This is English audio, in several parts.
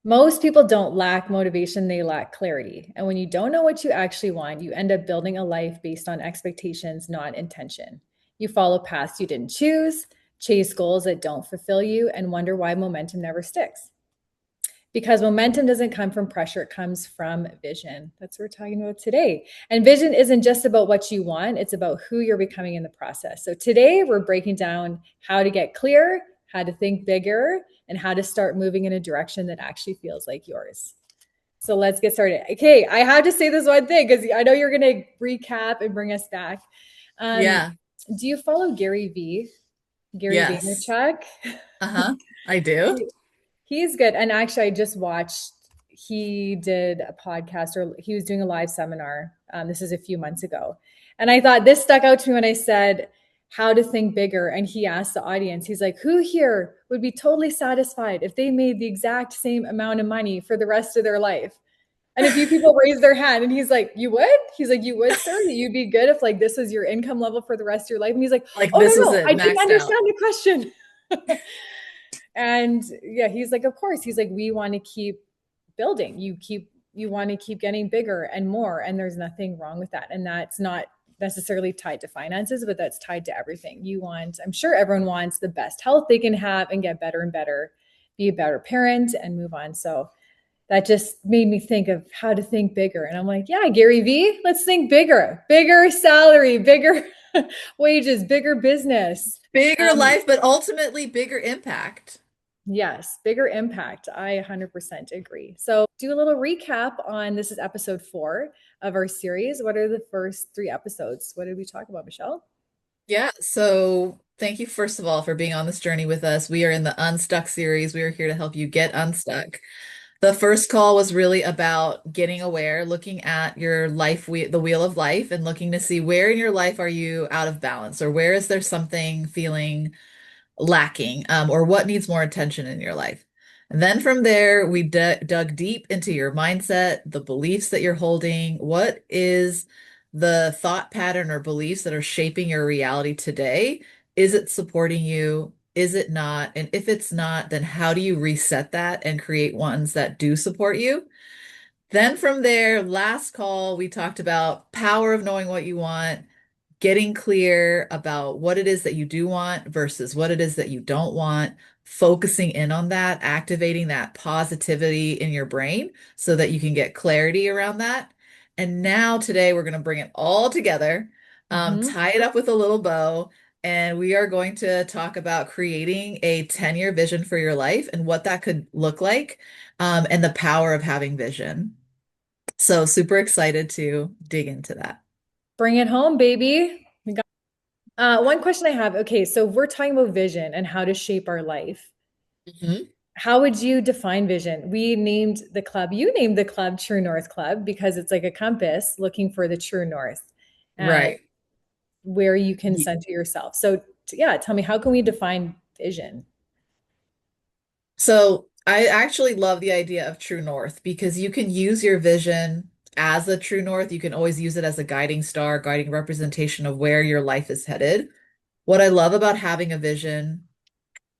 Most people don't lack motivation, they lack clarity. And when you don't know what you actually want, you end up building a life based on expectations, not intention. You follow paths you didn't choose, chase goals that don't fulfill you, and wonder why momentum never sticks. Because momentum doesn't come from pressure, it comes from vision. That's what we're talking about today. And vision isn't just about what you want, it's about who you're becoming in the process. So today we're breaking down how to get clear, how to think bigger, and how to start moving in a direction that actually feels like yours. So let's get started. Okay, I have to say this one thing because I know you're going to recap and bring us back. Um, Yeah. do you follow Gary V? Gary Yes. Vaynerchuk? Uh-huh. I do. He's good. And actually, I just watched, he did a podcast or he was doing a live seminar. This is a few months ago. And I thought this stuck out to me when I said, how to think bigger. And he asked the audience, he's like, who here would be totally satisfied if they made the exact same amount of money for the rest of their life? And a few people raised their hand and he's like, you would? He's like, you would, sir? You'd be good if like this was your income level for the rest of your life? And he's like, Like oh, this no, was no, it, I didn't maxed out. understand the question. And yeah, he's like, of course. He's like, we want to keep building. You want to keep getting bigger and more. And there's nothing wrong with that. And that's not necessarily tied to finances, but that's tied to everything. You want, I'm sure everyone wants the best health they can have and get better and better, be a better parent and move on. So that just made me think of how to think bigger. And I'm like, yeah, Gary V, let's think bigger, bigger salary, bigger wages, bigger business. Bigger Um, life, but ultimately bigger impact. Yes, bigger impact. I 100% agree. So, do a little recap on this is episode 4 of our series. What are the first 3 episodes? What did we talk about, Mishelle? Yeah. So thank you, first of all, for being on this journey with us. We are in the Unstuck series. We are here to help you get unstuck. The first call was really about getting aware, looking at your life, the wheel of life, and looking to see where in your life are you out of balance, or where is there something feeling lacking, or what needs more attention in your life. And then from there, we dug deep into your mindset, the beliefs that you're holding. What is the thought pattern or beliefs that are shaping your reality today? Is it supporting you? Is it not? And if it's not, then how do you reset that and create ones that do support you? Then from there, last call, we talked about power of knowing what you want, getting clear about what it is that you do want versus what it is that you don't want, focusing in on that, activating that positivity in your brain so that you can get clarity around that. And now today we're going to bring it all together, Mm-hmm. tie it up with a little bow, and we are going to talk about creating a 10-year vision for your life and what that could look like, and the power of having vision. So super excited to dig into that. Bring it home, baby. We got one question I have. Okay, so we're talking about vision and how to shape our life. Mhm. How would you define vision? We named the club, you named the club True North Club because it's like a compass looking for the true north. And Right. where you can Ye- center yourself. So, yeah, tell me, how can we define vision? So I actually love the idea of true north because you can use your vision as a true north. You can always use it as a guiding star, guiding representation of where your life is headed. What I love about having a vision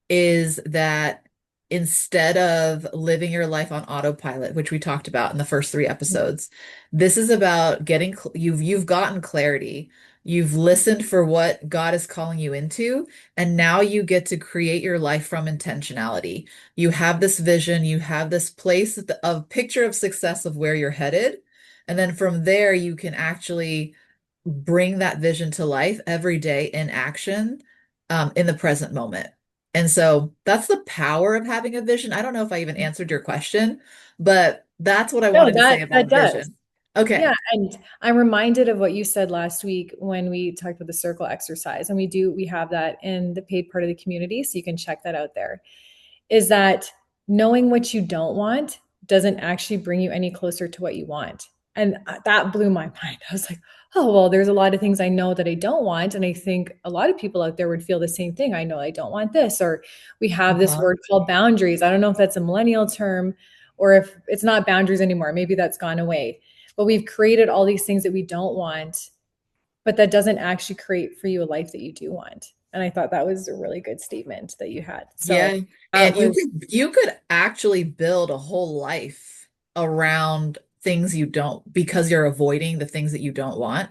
is that instead of living your life on autopilot, which we talked about in the first 3 episodes, this is about you've gotten clarity. You've listened for what God is calling you into, and now you get to create your life from intentionality. You have this vision, you have this place of picture of success of where you're headed, and then from there you can actually bring that vision to life every day in action, in the present moment. And so that's the power of having a vision. I don't know if I even answered your question, but that's what I No, wanted to say that about does. vision. Yeah, Okay. and I'm reminded of what you said last week when we talked about the circle exercise, and we have that in the paid part of the community, so you can check that out there. Is that knowing what you don't want doesn't actually bring you any closer to what you want. And that blew my mind. I was like, oh, well, there's a lot of things I know that I don't want. And I think a lot of people out there would feel the same thing. I know I don't want this. Or we have this Uh-huh. word called boundaries. I don't know if that's a millennial term or if it's not boundaries anymore. Maybe that's gone away. But we've created all these things that we don't want, but that doesn't actually create for you a life that you do want. And I thought that was a really good statement that you had. So Yeah. that And was, you could actually build a whole life around things you don't because you're avoiding the things that you don't want.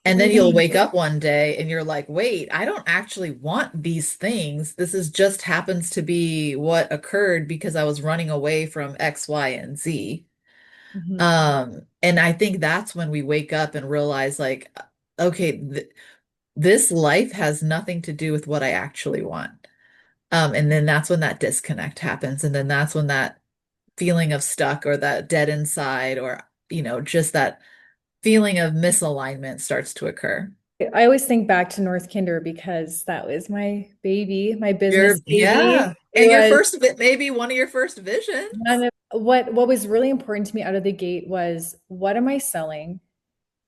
And then you'll ooh, wake up one day and you're like, wait, I don't actually want these things. This is just happens to be what occurred because I was running away from X, Y, and Z. mhm. And I think that's when we wake up and realize like, okay, this life has nothing to do with what I actually want. And then that's when that disconnect happens. And then that's when that feeling of stuck or that dead inside or, just that feeling of misalignment starts to occur. I always think back to North Kinder because that was my baby, my business Yeah. baby. It And your was first, maybe one of your first visions. none of what was really important to me out of the gate was what am I selling?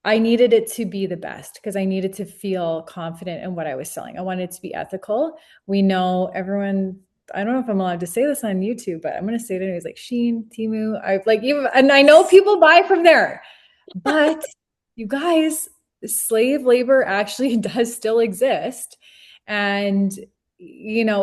I needed it to be the best because I needed to feel confident in what I was selling. I wanted it to be ethical. We know everyone, I don't know if I'm allowed to say this on YouTube, but I'm going to say it anyways, like Sheen, Timu. I like even, and I know people buy from there, but you guys, slave labor actually does still exist. And,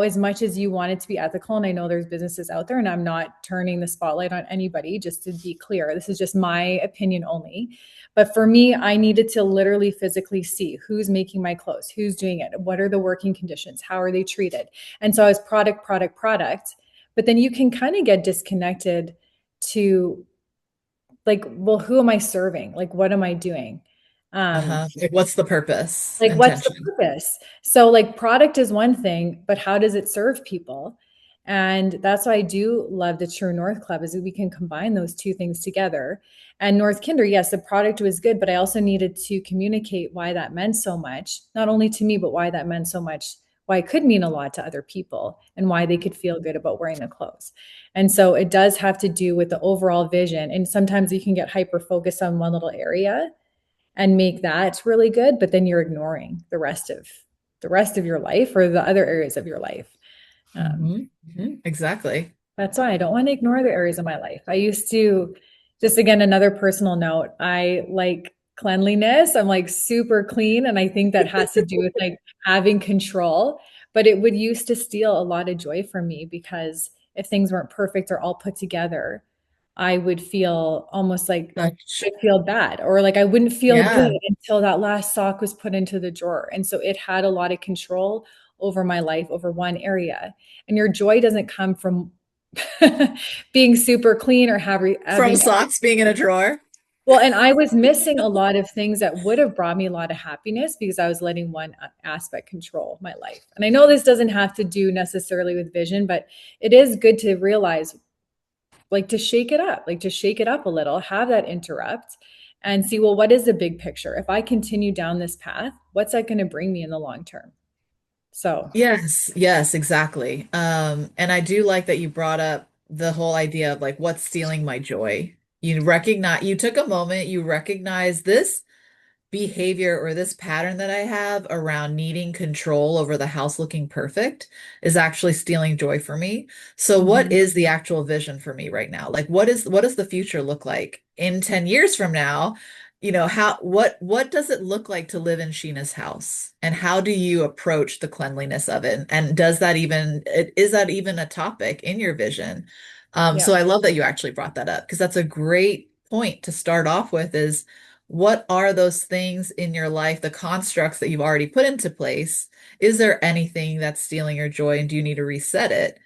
as much as you want it to be ethical, and I know there's businesses out there, and I'm not turning the spotlight on anybody, just to be clear, this is just my opinion only. But for me, I needed to literally physically see who's making my clothes, who's doing it, what are the working conditions, how are they treated. And so I was product, product, product. But then you can kind of get disconnected to like, well, who am I serving? Like, what am I doing? Um, Uh-huh. Like, what's the purpose, like, what's the intention? purpose? So, like, product is one thing, but how does it serve people? And that's why I do love the True North Club is that we can combine those two things together. And North Kinder, yes, the product was good, but I also needed to communicate why that meant so much, not only to me, but why that meant so much, why it could mean a lot to other people and why they could feel good about wearing the clothes. And so it does have to do with the overall vision. And sometimes you can get hyper focused on one little area and make that really good, but then you're ignoring the rest of your life or the other areas of your life. Um, Exactly. that's why I don't want to ignore the areas of my life. I used to, just again, another personal note, I like cleanliness. I'm like super clean. And I think that has to do with like having control. But it would used to steal a lot of joy from me because if things weren't perfect or all put together, I would feel almost like Such, I feel bad or like I wouldn't feel good yeah. until that last sock was put into the drawer. And so it had a lot of control over my life, over one area. And your joy doesn't come from being super clean or From having socks being in a drawer. well, and I was missing a lot of things that would have brought me a lot of happiness because I was letting one aspect control my life. And I know this doesn't have to do necessarily with vision, but it is good to realize, like, to shake it up, like, to shake it up a little, have that interrupt and see, well, what is the big picture? If I continue down this path, what's that going to bring me in the long term? So, Yes, yes, exactly. And I do like that you brought up the whole idea of like what's stealing my joy. You took a moment, you recognize this behavior or this pattern that I have around needing control over the house looking perfect is actually stealing joy for me. So what mhm, is the actual vision for me right now? Like what does the future look like in 10 years from now? What does it look like to live in Sheena's house? And how do you approach the cleanliness of it? And is that even a topic in your vision? yeah. So I love that you actually brought that up because that's a great point to start off with is what are those things in your life, the constructs that you've already put into place? Is there anything that's stealing your joy and do you need to reset it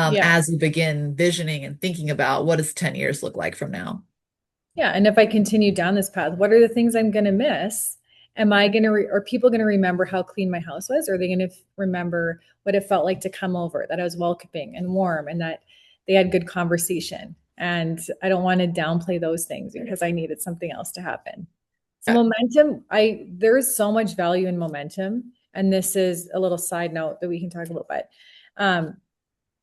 Yeah. as you begin visioning and thinking about what does 10 years look like from now? Yeah, and if I continue down this path, what are the things I'm going to miss? Am I going to, are people going to remember how clean my house was? Or are they going to remember what it felt like to come over, that I was welcoming and warm and that they had good conversation? And I don't want to downplay those things because I needed something else to happen. So Uh, momentum, there's so much value in momentum. And this is a little side note that we can talk about, but um,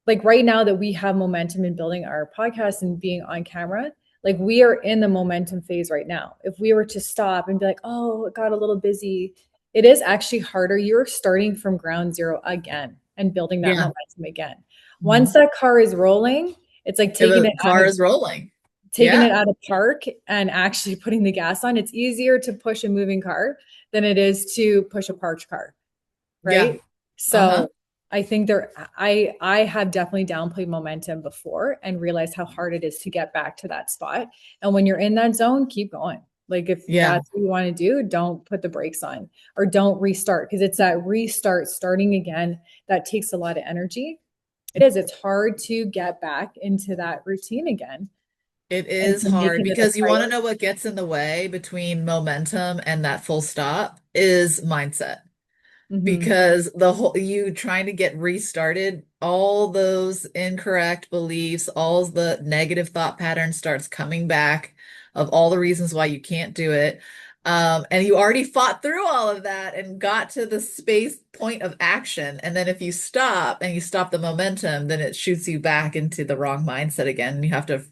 like right now that we have momentum in building our podcast and being on camera, like we are in the momentum phase right now. If we were to stop and be like, oh, it got a little busy, it is actually harder. You're starting from ground zero again and building that yeah. momentum again. Once Mhm. that car is rolling, it's like If a car is rolling. taking it Yeah. out of park and actually putting the gas on. It's easier to push a moving car than it is to push a parked car, Yeah. right? Uh-huh. So I think I have definitely downplayed momentum before and realized how hard it is to get back to that spot. And when you're in that zone, keep going. Like if Yeah, that's what you want to do, don't put the brakes on or don't restart because it's that restart, starting again, that takes a lot of energy. It is. It's hard to get back into that routine again it and is to make hard it a because you want to priority. know what gets in the way between momentum and that full stop is mindset. Hmm. Because the whole you trying to get restarted, all those incorrect beliefs, all the negative thought patterns starts coming back of all the reasons why you can't do it. And you already fought through all of that and got to the space point of action. And then if you stop and you stop the momentum, then it shoots you back into the wrong mindset again. And you have to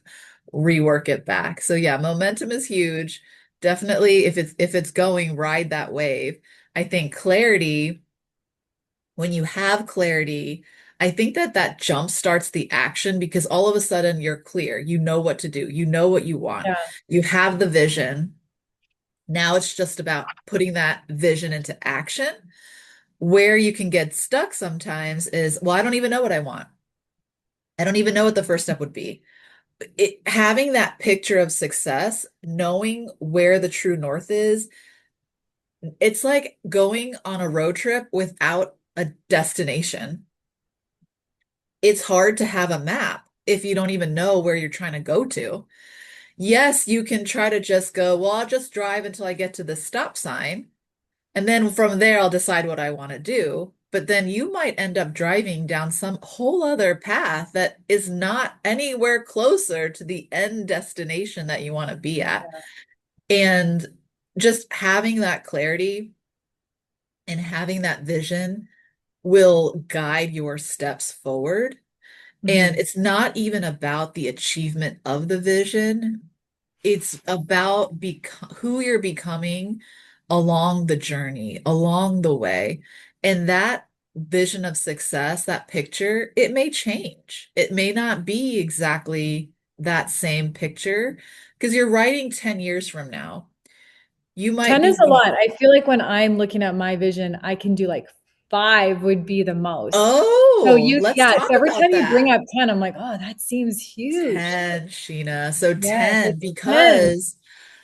rework it back. So yeah, momentum is huge. Definitely if it's going, ride that wave. I think clarity, when you have clarity, I think that that jump starts the action because all of a sudden you're clear. You know what to do. You know what you want. Yeah. You have the vision. Now it's just about putting that vision into action. Where you can get stuck sometimes is, well, I don't even know what I want. I don't even know what the first step would be. Having that picture of success, knowing where the true north is, it's like going on a road trip without a destination. It's hard to have a map if you don't even know where you're trying to go to. Yes, you can try to just go, well, I'll just drive until I get to the stop sign, and then from there I'll decide what I want to do. But then you might end up driving down some whole other path that is not anywhere closer to the end destination that you want to be at. Yeah. And just having that clarity and having that vision will guide your steps forward. And Hmm. it's not even about the achievement of the vision. It's about who you're becoming along the journey, along the way. And that vision of success, that picture, it may change. It may not be exactly that same picture because you're writing 10 years from now. You might 10 is be, a lot. I feel like when I'm looking at my vision, I can do like 5 would be the most. So oh, you, let's yeah. talk So every about time you bring that. up 10, I'm like, oh, that seems huge. 10, Sheena. So Yes, 10, it's 10. because,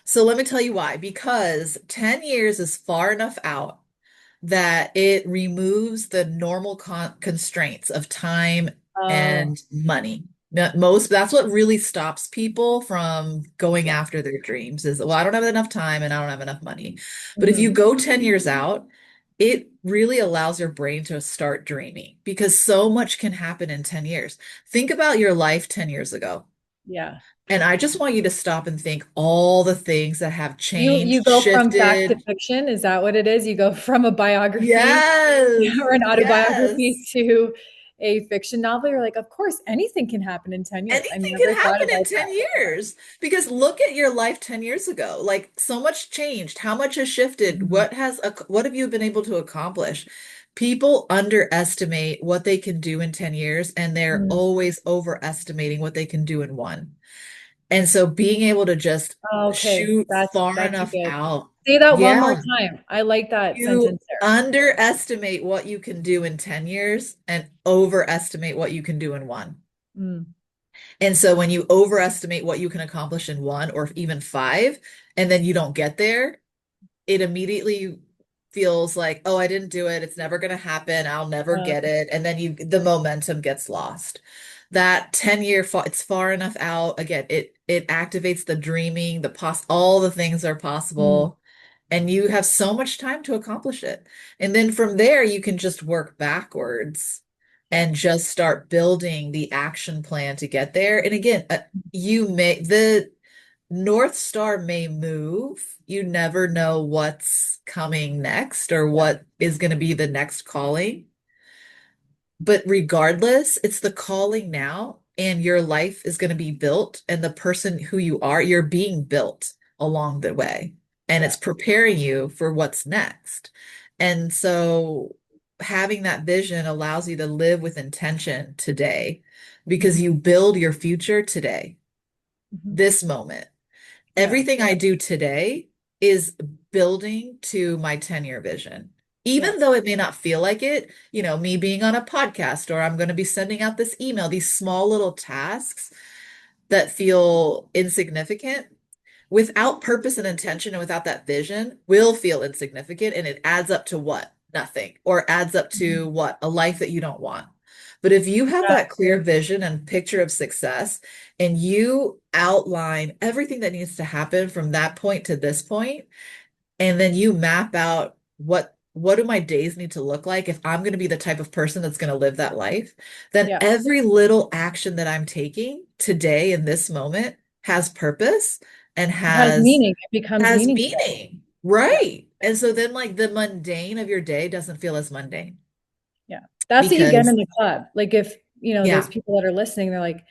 so let me tell you why. Because 10 years is far enough out that it removes the normal constraints of time Oh, and money. That's what really stops people from going yeah. after their dreams is, well, I don't have enough time and I don't have enough money. But if you Hmm. go 10 years out, it really allows your brain to start dreaming because so much can happen in 10 years. Think about your life 10 years ago. Yeah. And I just want you to stop and think all the things that have You changed, go from fact to shifted. fiction. Is that what it is? You go from a biography Yes, or an autobiography yes. to a fiction novel. You're like, of course, anything can happen in 10 years. I Anything can never thought happen in about 10 that. years because look at your life 10 years ago. Like so much changed. How much has shifted? Mhm. What have you been able to accomplish? People underestimate what they can do in 10 years and they're Mm. always overestimating what they can do in one. And so being able to just Okay, shoot far that's a enough good. out. Say that one more Yeah, time. I like that you sentence there. underestimate what you can do in 10 years and overestimate what you can do in one. Mm. And so when you overestimate what you can accomplish in one or even five, and then you don't get there, it immediately feels like, oh, I didn't do it. It's never going to happen. I'll never Uh, get it. And then the momentum gets lost. That 10-year, it's far enough out. Again, it activates the dreaming, all the things are mm. possible. And you have so much time to accomplish it. And then from there, you can just work backwards Yeah. and just start building the action plan to get there. And again, the North Star may move. You never know what's coming next or Yeah. what is going to be the next calling. But regardless, it's the calling now, and your life is going to be built, and the person who you are, you're being built along the way, and Yeah. it's preparing you for what's next. And so having that vision allows you to live with intention today because Mhm. you build your future today, Mhm. this moment. Yeah. Everything I do today is building to my 10-year vision. Yeah. Even though it may not feel like it, me being on a podcast or I'm going to be sending out this email, these small little tasks that feel insignificant without purpose and intention and without that vision will feel insignificant and it adds up to what? Nothing. Or adds up to what? A life that you don't want. But if you have that That's clear very true. vision and picture of success and you outline everything that needs to happen from that point to this point, and then you map out what do my days need to look like if I'm going to be the type of person that's going to live that life, then Yeah. every little action that I'm taking today in this moment has purpose and It has has meaning. It becomes has meaningful. meaning. Yeah. Right. And so then like the mundane of your day doesn't feel as mundane Yeah. That's what you get because in the club. Like if, those yeah. people that are listening, they're like,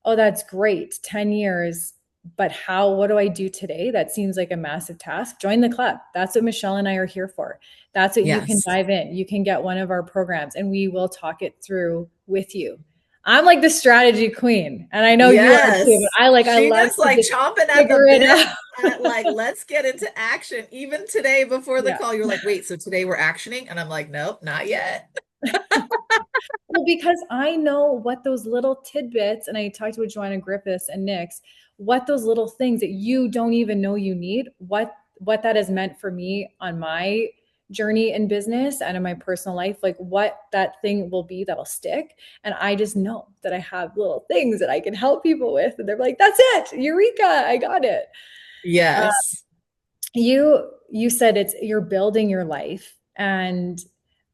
oh, that's great. 10 years. But what do I do today? That seems like a massive task. Join the club. That's what Mishelle and I are here for. That's what you can Yes. dive in. You can get one of our programs and we will talk it through with you. I'm like the strategy queen. And I know you are too, but Yes. I love Sheena's to like just chomping at the figure it bit out. at like, let's get into action. Even today before the Yeah. call, you're like, wait, so today we're actioning? And I'm like, nope, not yet. Well, because I know what those little tidbits, and I talked with Joanna Griffiths and Nix, what those little things that you don't even know you need, what that has meant for me on my journey in business and in my personal life, like what that thing will be that'll stick. And I just know that I have little things that I can help people with. And they're like, that's it, Eureka, I got it. Uh, Yes. you said you're building your life. And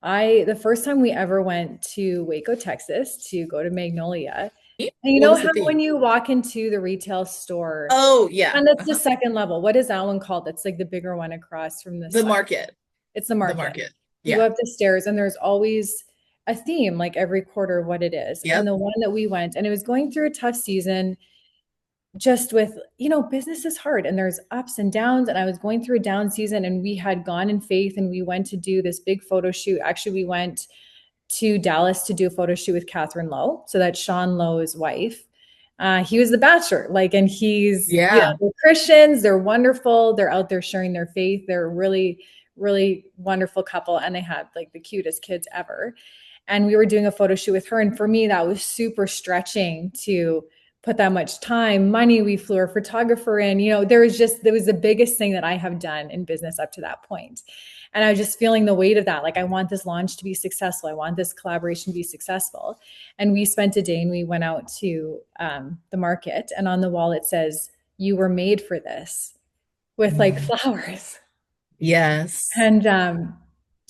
the first time we ever went to Waco, Texas to go to Magnolia, and you What know was the how when theme? you walk into the retail store, Oh, yeah. and that's the Uh-huh. second level. What is that one called? That's like the bigger one across from the The side. market. It's the The market. market. You go Yeah. up the stairs and there's always a theme, like every quarter of what it is. And Yep. the one that we went, and it was going through a tough season, just with, business is hard and there's ups and downs. And I was going through a down season and we had gone in faith and we went to do this big photo shoot. Actually, we went to Dallas to do a photo shoot with Catherine Lowe. So that's Sean Lowe's wife. He was the bachelor, and Yeah. they're Christians. They're wonderful. They're out there sharing their faith. They're a really, really wonderful couple. And they had like the cutest kids ever. And we were doing a photo shoot with her. And for me, that was super stretching to put that much time, money. We flew our photographer in. There was the biggest thing that I have done in business up to that point. And I was just feeling the weight of that. Like, I want this launch to be successful. I want this collaboration to be successful. And we spent a day and we went out to the market. And on the wall, it says, "You were made for this," with like Mm. flowers. Yes. And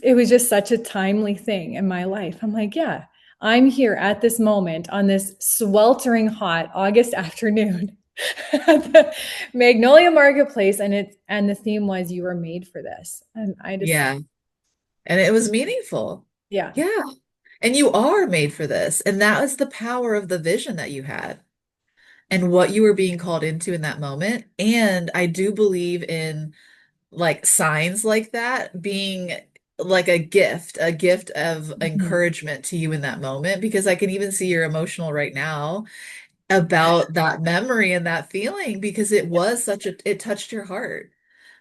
it was just such a timely thing in my life. I'm like, yeah, I'm here at this moment on this sweltering hot August afternoon at the Magnolia Marketplace, and the theme was, "You were made for this." And I just, Yeah. And it was meaningful. yeah. Yeah. And you are made for this. And that was the power of the vision that you had and what you were being called into in that moment. And I do believe in like signs like that being like a gift of Mhm. encouragement to you in that moment, because I can even see you're emotional right now about that memory and that feeling because it touched your heart.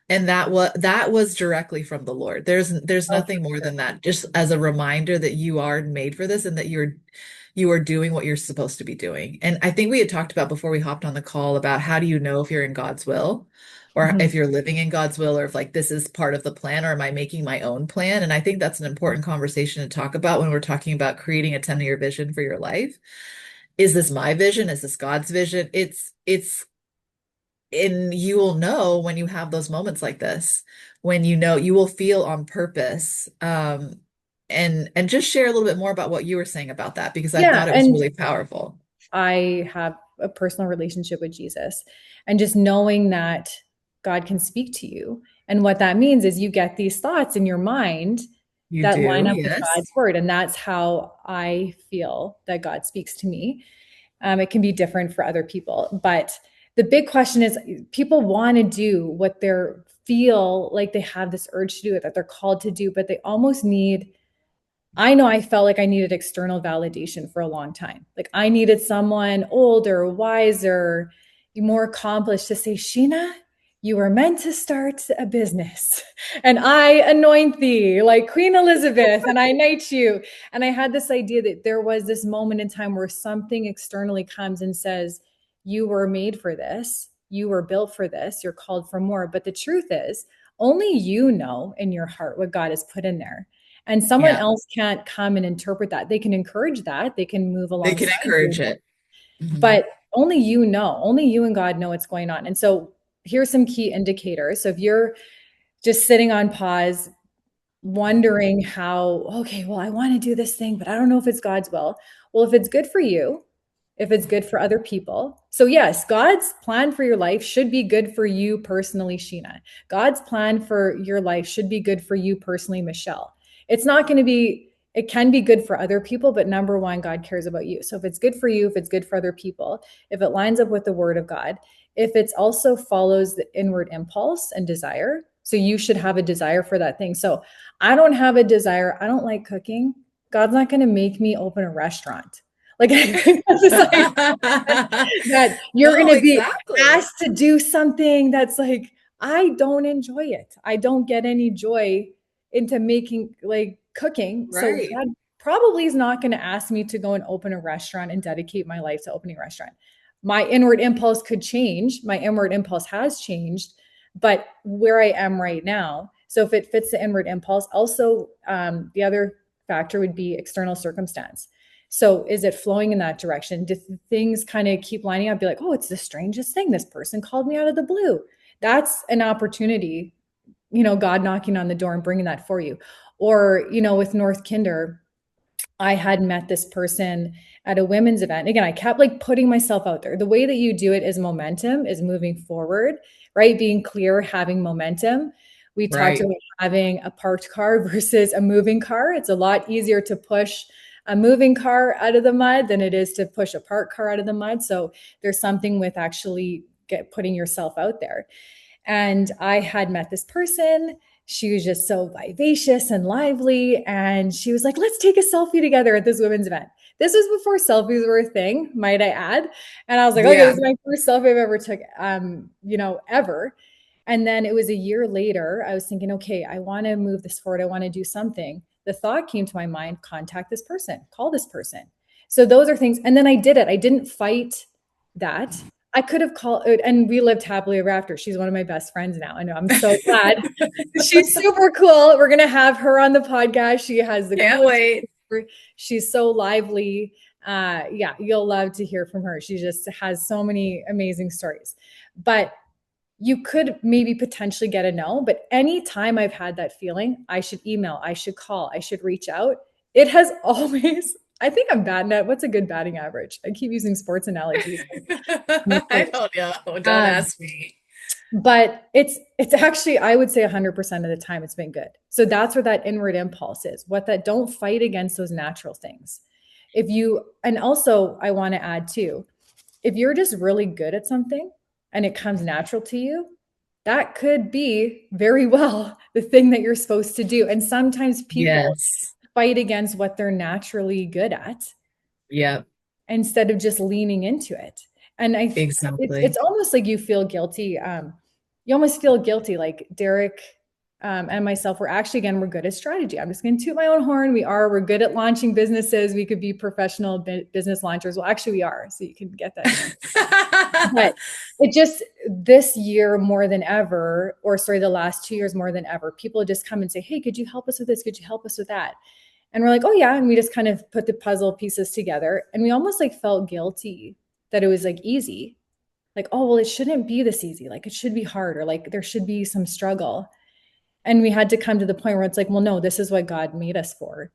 And that was directly from the Lord. There's Oh, for nothing more sure. than that. Just as a reminder that you are made for this and that you are doing what you're supposed to be doing. And I think we had talked about before we hopped on the call about how do you know if you're in God's will or Mhm. if you're living in God's will or if like this is part of the plan or am I making my own plan? And I think that's an important conversation to talk about when we're talking about creating a 10-year vision for your life. Is this my vision? Is this God's vision? It's and you will know when you have those moments like this, when you will feel on purpose. And just share a little bit more about what you were saying about that because I Yeah. thought it was And really powerful. I have a personal relationship with Jesus. And just knowing that God can speak to you. And what that means is you get these thoughts in your mind You that line do, up with yes. God's word. And that's how I feel that God speaks to me. It can be different for other people. But the big question is, people want to do what they feel like they have this urge to do, that they're called to do, but they almost need, I know I felt like I needed external validation for a long time. Like I needed someone older, wiser, more accomplished to say, "Sheena, you were meant to start a business and I anoint thee like Queen Elizabeth and I knight you. And I had this idea that there was this moment in time where something externally comes and says, you were made for this. You were built for this. You're called for more. But the truth is, only you know in your heart what God has put in there. And someone Yeah, else can't come and interpret that. They can encourage that. They can move they can alongside you, encourage it. Hmm. but only you know, only you and God know what's going on. And so here's some key indicators. So if you're just sitting on pause, wondering how, okay, well, I want to do this thing, but I don't know if it's God's will. Well, if it's good for you, if it's good for other people. So, yes, God's plan for your life should be good for you personally, Sheena. God's plan for your life should be good for you personally, Mishelle. It's not going to be, it can be good for other people, but number one, God cares about you. So, if it's good for you, if it's good for other people, if it lines up with the word of God, if it's also follows the inward impulse and desire, so you should have a desire for that thing. So, I don't have a desire. I don't like cooking. God's not going to make me open a restaurant. Like, that's this idea that you're going No, to be exactly. asked to do something that's like, I don't enjoy it. I don't get any joy into making like cooking. So Right. God probably is not going to ask me to go and open a restaurant and dedicate my life to opening a restaurant. My inward impulse could change. My inward impulse has changed, but where I am right now. So if it fits the inward impulse, also the other factor would be external circumstance. So is it flowing in that direction? Do things kind of keep lining up? Be like, oh, it's the strangest thing. This person called me out of the blue. That's an opportunity, God knocking on the door and bringing that for you. Or, with North Kinder, I had met this person at a women's event. Again, I kept like putting myself out there. The way that you do it is momentum, is moving forward, right? Being clear, having momentum. We talked Right. about having a parked car versus a moving car. It's a lot easier to push a moving car out of the mud than it is to push a parked car out of the mud. So there's something with actually putting yourself out there. And I had met this person. She was just so vivacious and lively. And she was like, let's take a selfie together at this women's event. This was before selfies were a thing, might I add. And I was like, okay, Yeah. this is my first selfie I've ever took, ever. And then it was a year later, I was thinking, okay, I want to move this forward. I want to do something. The thought came to my mind, contact this person, call this person. So those are things. And then I did it. I didn't fight that. I could have called, and we lived happily ever after. She's one of my best friends now. I know. I'm so glad. She's super cool. We're gonna have her on the podcast. She has the Can't coolest. wait. She's so lively. Yeah, you'll love to hear from her. She just has so many amazing stories. But you could maybe potentially get a no. But anytime I've had that feeling, I should email, I should call, I should reach out. It has always. I think I'm batting at what's a good batting average? I keep using sports analogies. I don't know. Don't Um, ask me. but it's actually, I would say 100% of the time it's been good. So that's where that inward impulse is. What that, don't fight against those natural things. If you, and also I want to add too, if you're just really good at something and it comes natural to you, that could be very well the thing that you're supposed to do. And sometimes people Yes. fight against what they're naturally good at Yep. instead of just leaning into it. And it's Exactly. almost like you feel guilty. You almost feel guilty, like Derek and myself. We're good at strategy. I'm just going to toot my own horn. We're good at launching businesses. We could be professional business launchers. Well, actually, we are. So you can get that. But it just, this year more than ever, or sorry, the last 2 years more than ever, people just come and say, hey, could you help us with this? Could you help us with that? And we're like, oh yeah. And we just kind of put the puzzle pieces together. And we almost like felt guilty that it was like easy. Like, oh, well, it shouldn't be this easy. Like it should be hard, or like there should be some struggle. And we had to come to the point where it's like, well, no, this is what God made us for.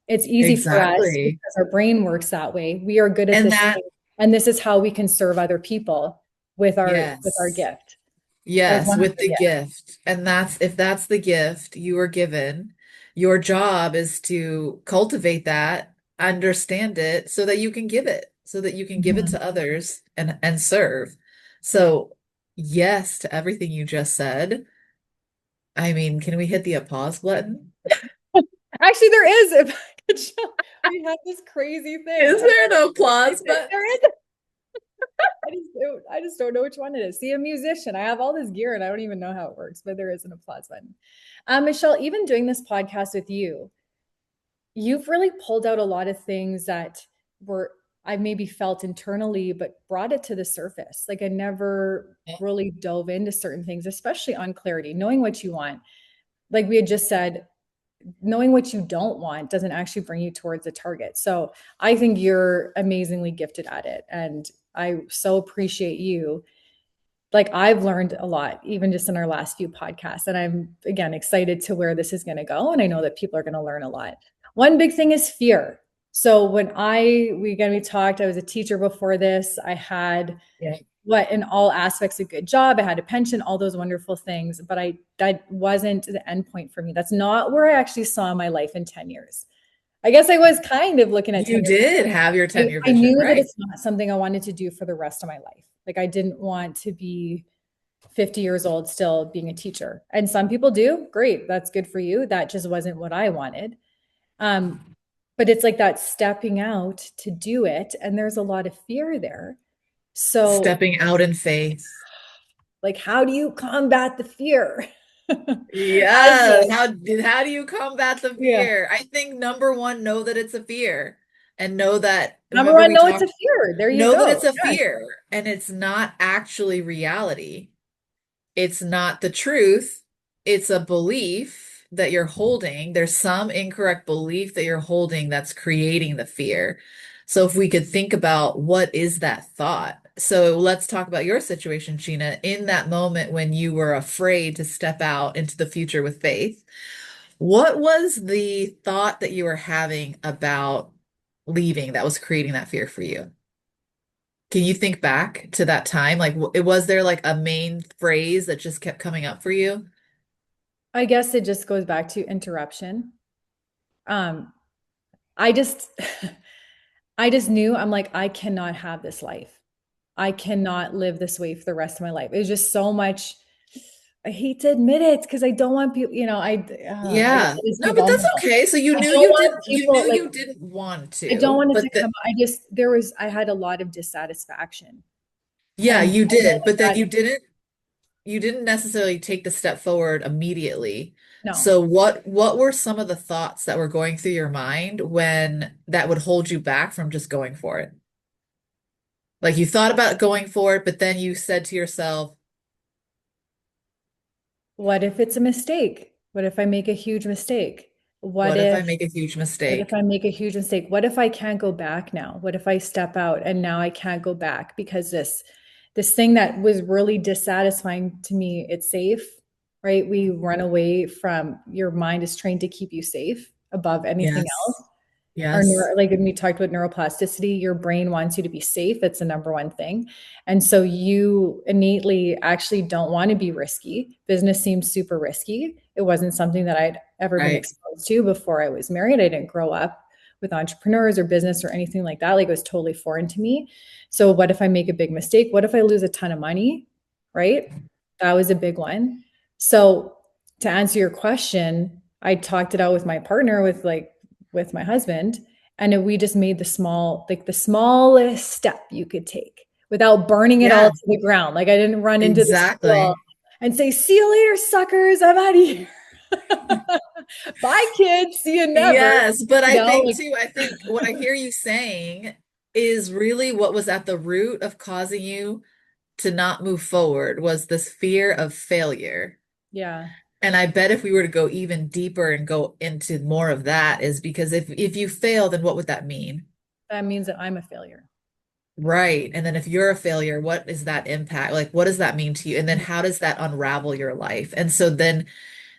It's easy for us Exactly. because our brain works that way. We are good at And this that, thing. And this is how we can serve other people with our yes. gift. Like Yes, one of with the the gifts. gift. And that's if that's the gift you were given, your job is to cultivate that, understand it so that you can give it, so that you can give it Mhm. to others and serve. So, yes to everything you just said. I mean, can we hit the applause button? Actually, there is. If I could show, we had this crazy thing. Is there an applause button? There is. I just don't know which one it is. See, a musician. I have all this gear and I don't even know how it works, but there is an applause button. Mishelle, even doing this podcast with you, you've really pulled out a lot of things that were I maybe felt internally, but brought it to the surface. Like I never really dove into certain things, especially on clarity, knowing what you want. Like we had just said, knowing what you don't want doesn't actually bring you towards a target. So I think you're amazingly gifted at it. And I so appreciate you. Like I've learned a lot, even just in our last few podcasts. And I'm again excited to where this is going to go. And I know that people are going to learn a lot. One big thing is fear. So when we talked, I was a teacher before this. I had Yeah. what in all aspects a good job. I had a pension, all those wonderful things, but that wasn't the end point for me. That's not where I actually saw my life in 10 years. I guess I was kind of looking at 10 You years. did have your 10-year I vision, knew that right? it's not something I wanted to do for the rest of my life. Like I didn't want to be 50 years old still being a teacher. And some people do. Great. That's good for you. That just wasn't what I wanted. But it's like that stepping out to do it. And there's a lot of fear there. So, Stepping out in faith. like, how do you combat the fear? Yes. How do you combat the Yeah. fear? I think number one, know that it's a fear and know that, Number remember one, we no, it's a talked, fear. There you know that go. it's a Yes. fear and it's not actually reality. It's not the truth. It's a belief that you're holding. There's some incorrect belief that you're holding that's creating the fear. So if we could think about what is that thought? So let's talk about your situation, Sheena. In that moment when you were afraid to step out into the future with faith, what was the thought that you were having about leaving that was creating that fear for you? Can you think back to that time? Like, was there like a main phrase that just kept coming up for you? I guess it just goes back to interruption. Um, I just, I just knew I'm like, I cannot have this life. I cannot live this way for the rest of my life. It was just so much. I hate to admit it because I don't want people, I guess Yeah. I just be No, but that's vulnerable. okay. So you I knew don't you want didn't you knew people like, you didn't want I don't to, want it to but come. I had a lot of dissatisfaction. yeah, And you I know did. But then that, you didn't necessarily take the step forward immediately. no. So what were some of the thoughts that were going through your mind when that would hold you back from just going for it? Like you thought about going for it, but then you said to yourself, What if it's a mistake? What if I make a huge mistake? What what if I if make a huge What if mistake? I make a huge mistake? What if I can't go back now? What if I step out and now I can't go back because this thing that was really dissatisfying to me, it's safe, right? We run away from your mind is trained to keep you safe above anything else. Yes. Yes. Like when we talked about neuroplasticity, your brain wants you to be safe. It's the number one thing. And so you innately actually don't want to be risky. Business seems super risky. It wasn't something that I'd ever been Right. exposed to before I was married. I didn't grow up with entrepreneurs or business or anything like that. Like it was totally foreign to me. So what if I make a big mistake? What if I lose a ton of money? Right? That was a big one. So to answer your question, I talked it out with my partner, with my husband, and we just made the smallest step you could take without burning it all Yeah, to the ground. Like I didn't run into the school exactly. and say, "See you later, suckers. I'm out of here. Bye, kids. See you never." Yes, but You I know, think like too, I think what I hear you saying is really what was at the root of causing you to not move forward was this fear of failure. yeah, And I bet if we were to go even deeper and go into more of that is because if you fail, then what would that mean? that means that I'm a failure. Right. And then if you're a failure, what is that impact? Like, what does that mean to you? And then how does that unravel your life? And so then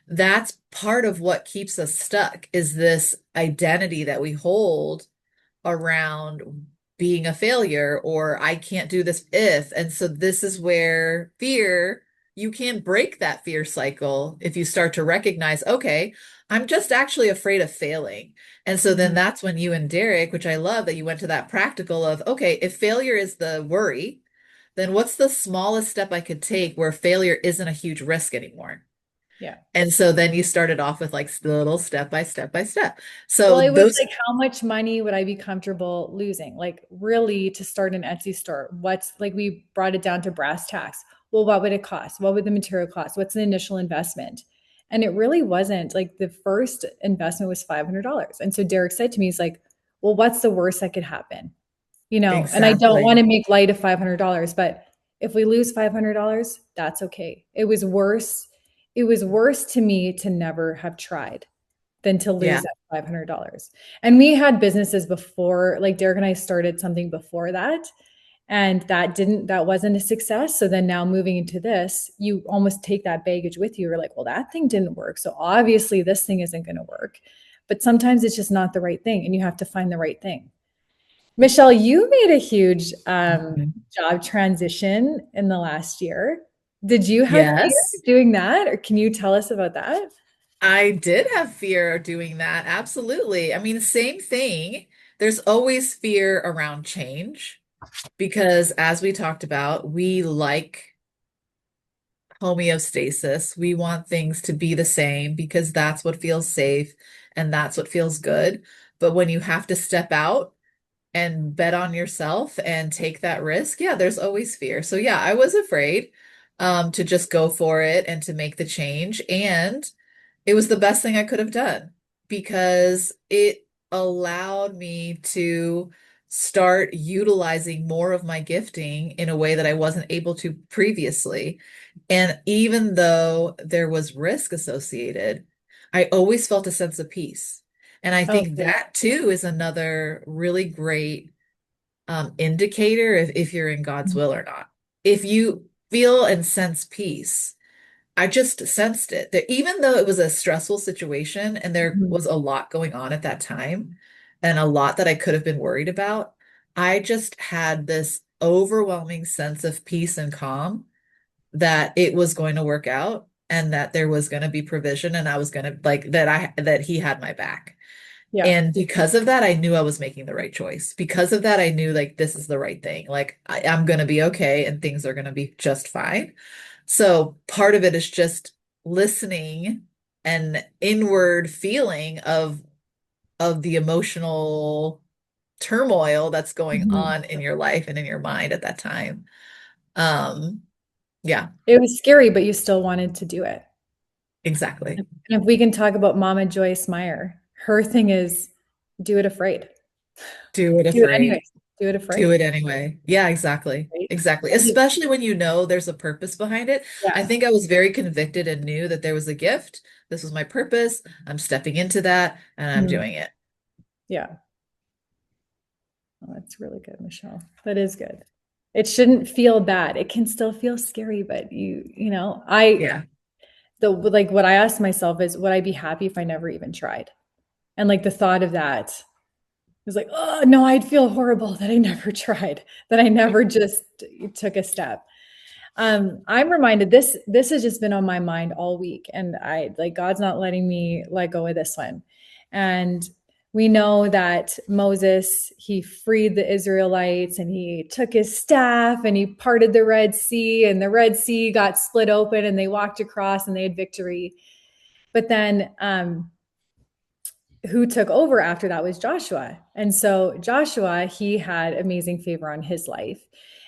that's part of what keeps us stuck is this identity that we hold around being a failure or I can't do this if. And so this is where fear, you can break that fear cycle if you start to recognize, okay, I'm just actually afraid of failing. And so then Mhm. that's when you and Derek, which I love that you went to that practical of, okay, if failure is the worry, then what's the smallest step I could take where failure isn't a huge risk anymore? Yeah. And so then you started off with like little step by step by step. Well, So it was those like, how much money would I be comfortable losing? Like, really, to start an Etsy store, what's like, we brought it down to brass tacks. Well, what would it cost? What would the material cost? What's the initial investment? And it really wasn't like the first investment was $500. And so Derek said to me, he's like, well, what's the worst that could happen? And I don't want exactly. to make light of $500, but if we lose $500, that's okay. It was worse. It was worse to me to never have tried than to Yeah. lose that $500. And we had businesses before, like Derek and I started something before that. And that wasn't a success. So then now moving into this, you almost take that baggage with you. You're like, well, that thing didn't work. So obviously this thing isn't going to work. But sometimes it's just not the right thing and you have to find the right thing. Mishelle, you made a huge Mhm. job transition in the last year. Did you have fear Yes. doing that, or can you tell us about that? I did have fear of doing that. Absolutely. I mean, same thing. There's always fear around change because, as we talked about, we like homeostasis. We want things to be the same because that's what feels safe and that's what feels good. But when you have to step out and bet on yourself and take that risk, yeah, there's always fear. So yeah, I was afraid to just go for it and to make the change. And it was the best thing I could have done because it allowed me to start utilizing more of my gifting in a way that I wasn't able to previously. And even though there was risk associated, I always felt a sense of peace. And I Oh, think that too is another really great indicator if you're in God's will or not. If you feel and sense peace, I just sensed it. That even though it was a stressful situation and there mhm. was a lot going on at that time and a lot that I could have been worried about, I just had this overwhelming sense of peace and calm that it was going to work out and that there was going to be provision and I was going to like that he had my back. Yeah. And because of that, I knew I was making the right choice. Because of that, I knew like this is the right thing. Like I'm going to be okay and things are going to be just fine. So part of it is just listening and inward feeling of the emotional turmoil that's going Mhm. on in your life and in your mind at that time. Um, yeah, It was scary, but you still wanted to do it. exactly. And if we can talk about Mama Joyce Meyer, her thing is do it afraid. Do it Do it afraid. anyways. Do it Do afraid, it anyway. Yeah, exactly. right? Exactly. 'Cause Especially when you know there's a purpose behind it. I yeah. think I was very convicted and knew that there was a gift. This was my purpose. I'm stepping into that and I'm Mhm. doing it. Yeah. Oh, that's really good, Michelle. That is good. It shouldn't feel bad. It can still feel scary, but Yeah. like what I asked myself is, would I be happy if I never even tried? And like the thought of that was like, oh no, I'd feel horrible that I never tried, that I never just took a step. I'm reminded this has just been on my mind all week, and I like God's not letting me let go of this one. And we know that Moses, he freed the Israelites and he took his staff and he parted the Red Sea, and the Red Sea got split open and they walked across and they had victory. But then who took over after that was Joshua. And so Joshua, he had amazing favor on his life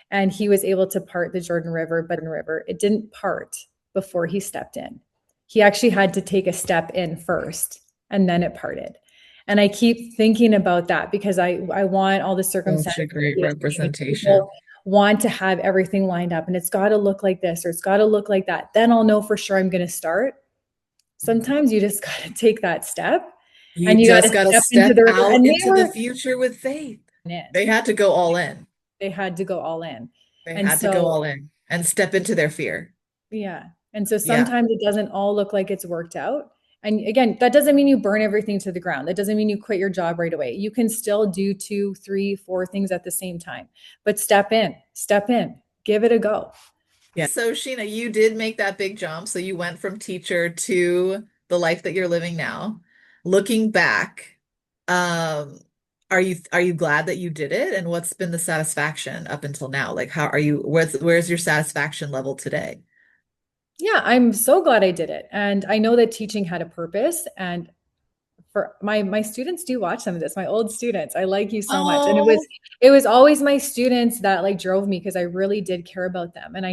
and he was able to part the Jordan River, but it didn't part before he stepped in. He actually had to take a step in first and then it parted. And I keep thinking about that because I want all the Such circumstances a to great be the same. representation. People want to have everything lined up and it's got to look like this or it's got to look like that. Then I'll know for sure I'm going to start. Sometimes you just got to take that step You and you got just to got to step into step the river. out And into the future with faith. in. They had to go all in. They had to go all in. They And had to go so, all in and step into their fear. yeah. And so Yeah. sometimes it doesn't all look like it's worked out. And again, that doesn't mean you burn everything to the ground. That doesn't mean you quit your job right away. You can still do two, three, four things at the same time, but step in, give it a go. Yeah. So Sheena, you did make that big jump. So you went from teacher to the life that you're living now. Looking back, um, are you glad that you did it? And what's been the satisfaction up until now? Like how are you, where's your satisfaction level today? Yeah, I'm so glad I did it. And I know that teaching had a purpose. And for my students do watch some of this, my old students. I like you so much. And Oh, it was always my students that like drove me because I really did care about them. And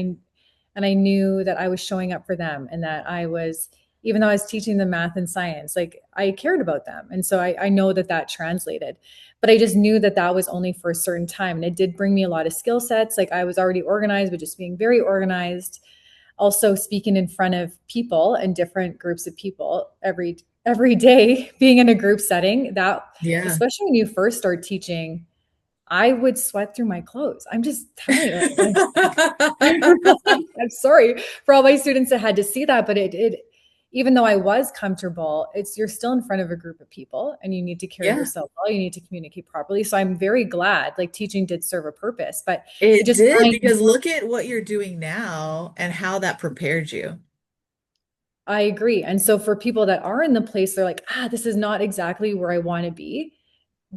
I knew that I was showing up for them and that I was, even though I was teaching them math and science, like I cared about them. And so I know that that translated. But I just knew that that was only for a certain time. And it did bring me a lot of skill sets. Like I was already organized, but just being very organized, also speaking in front of people and different groups of people every day, being in a group setting, that yeah. especially when you first start teaching, I would sweat through my clothes. I'm just telling you, like, I'm sorry for all my students that had to see that, but it even though I was comfortable, it's you're still in front of a group of people and you need to carry Yeah, yourself well, you need to communicate properly. So I'm very glad like teaching did serve a purpose, but it it just did because look at what you're doing now and how that prepared you. I agree. And so for people that are in the place, they're like, this is not exactly where I want to be.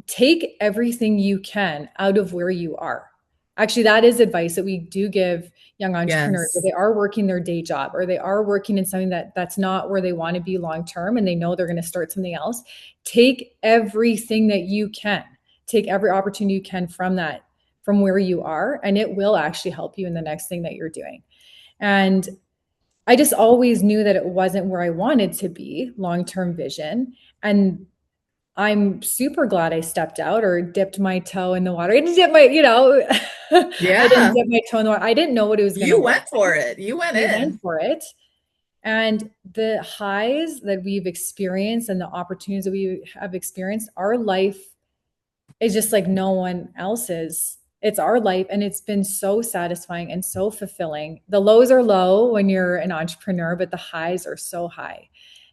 Take everything you can out of where you are. Actually, that is advice that we do give young entrepreneurs where Yes. they are working their day job or they are working in something that's not where they want to be long term and they know they're going to start something else. Take everything that you can. Take every opportunity you can from that, from where you are, and it will actually help you in the next thing that you're doing. And I just always knew that it wasn't where I wanted to be, long-term vision. And I'm super glad I stepped out or dipped my toe in the water. I didn't dip my, I didn't Yeah. dip my toe in the water. I didn't know what it was going to You look went for like. it. You went I went in. for it. And the highs that we've experienced and the opportunities that we have experienced, our life is just like no one else's. It's our life and it's been so satisfying and so fulfilling. The lows are low when you're an entrepreneur, but the highs are so high.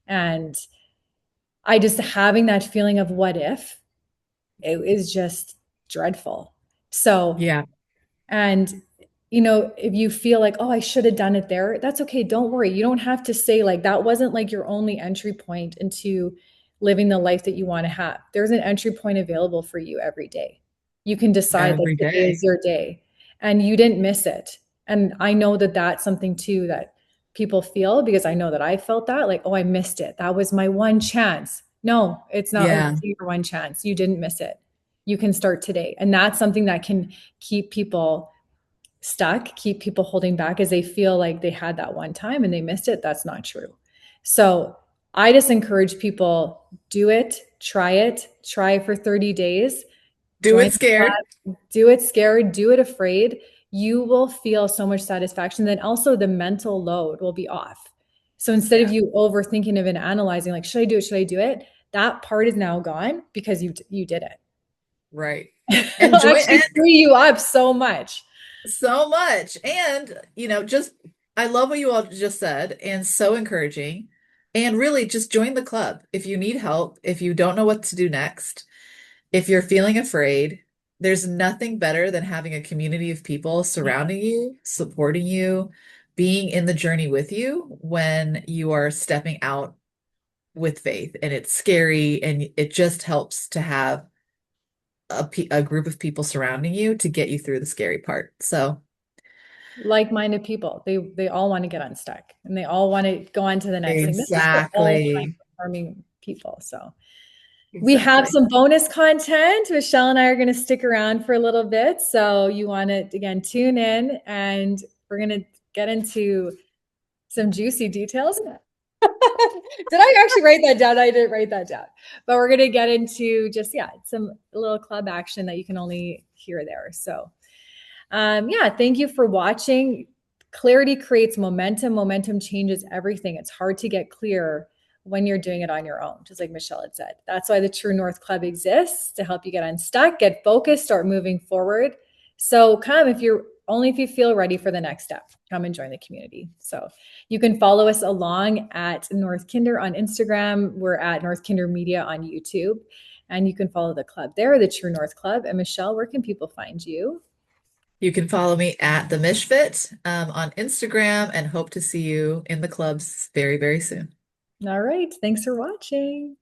And I just having that feeling of what if, it is just dreadful. So Yeah. and if you feel like, oh, I should have done it there, that's okay. Don't worry. You don't have to say like that wasn't like your only entry point into living the life that you want to have. There's an entry point available for you every day. You can decide that Every today is day. your day and you didn't miss it. And I know that that's something too that people feel because I know that I felt that like, oh, I missed it. That was my one chance. No, it's not like Yeah. your one chance. You didn't miss it. You can start today. And that's something that can keep people stuck, keep people holding back as they feel like they had that one time and they missed it. That's not true. So I just encourage people try it for 30 days, Do join it the scared. class, do it scared, do it afraid. You will feel so much satisfaction. Then also the mental load will be off. So instead of Yeah. you overthinking of and analyzing, like, should I do it? Should I do it? That part is now gone because you did it. Right. And It'll join actually free you up so much. so much. And, just I love what you all just said and so encouraging. And really just join the club. If you need help, if you don't know what to do next, if you're feeling afraid, there's nothing better than having a community of people Yeah. surrounding you, supporting you, being in the journey with you when you are stepping out with faith. And it's scary and it just helps to have a group of people surrounding you to get you through the scary part. So, Like-minded people. They all want to get unstuck and they all want to go on to the next thing. This is for all high exactly. performing people. So we have Exactly. some bonus content. Michelle and I are going to stick around for a little bit. So you want to again tune in and we're going to get into some juicy details. Did I actually write that down? I didn't write that down. But we're going to get into just, yeah, some little club action that you can only hear there. So yeah, thank you for watching. Clarity creates momentum. Momentum changes everything. It's hard to get clear when you're doing it on your own, just like Mishelle had said. That's why the True North Club exists to help you get unstuck, get focused, start moving forward. So come if you feel ready for the next step, come and join the community. So you can follow us along at North Kinder on Instagram. We're at North Kinder Media on YouTube. And you can follow the club there, the True North Club. And Mishelle, where can people find you? You can follow me at the Mishfit on Instagram and hope to see you in the clubs very, very soon. All right. Thanks for watching.